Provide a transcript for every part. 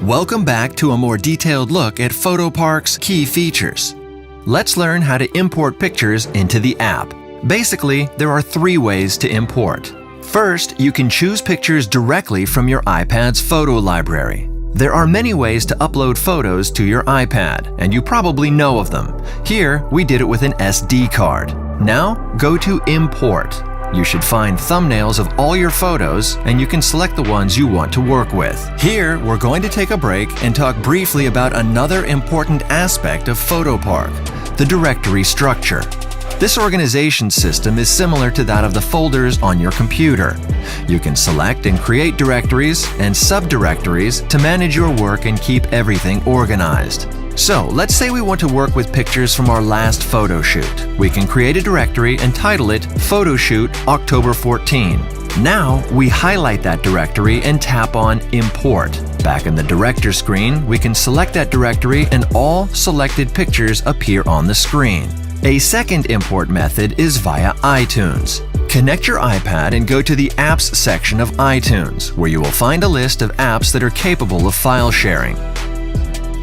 Welcome back to a more detailed look at PhotoPark's key features. Let's learn how to import pictures into the app. Basically, there are 3 ways to import. First, you can choose pictures directly from your iPad's photo library. There are many ways to upload photos to your iPad, and you probably know of them. Here, we did it with an SD card. Now, go to Import. You should find thumbnails of all your photos, and you can select the ones you want to work with. Here, we're going to take a break and talk briefly about another important aspect of PhotoPark, the directory structure. This organization system is similar to that of the folders on your computer. You can select and create directories and subdirectories to manage your work and keep everything organized. So, let's say we want to work with pictures from our last photo shoot. We can create a directory and title it Photoshoot October 14. Now, we highlight that directory and tap on Import. Back in the Director screen, we can select that directory and all selected pictures appear on the screen. A second import method is via iTunes. Connect your iPad and go to the Apps section of iTunes, where you will find a list of apps that are capable of file sharing.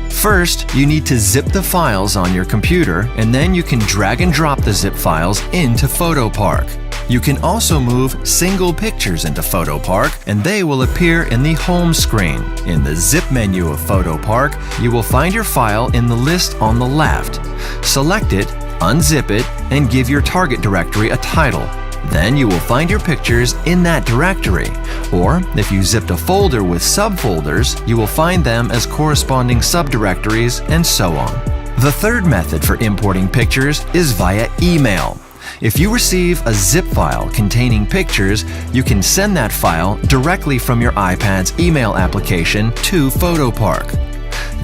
First, you need to zip the files on your computer, and then you can drag and drop the zip files into PhotoPark. You can also move single pictures into PhotoPark, and they will appear in the home screen. In the Zip menu of PhotoPark, you will find your file in the list on the left. Select it, unzip it, and give your target directory a title. Then you will find your pictures in that directory. Or, if you zipped a folder with subfolders, you will find them as corresponding subdirectories, and so on. The third method for importing pictures is via email. If you receive a zip file containing pictures, you can send that file directly from your iPad's email application to PhotoPark.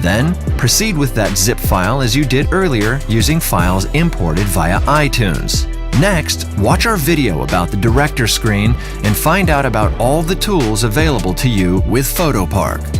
Then, proceed with that zip file as you did earlier using files imported via iTunes. Next, watch our video about the Director screen and find out about all the tools available to you with PhotoPark.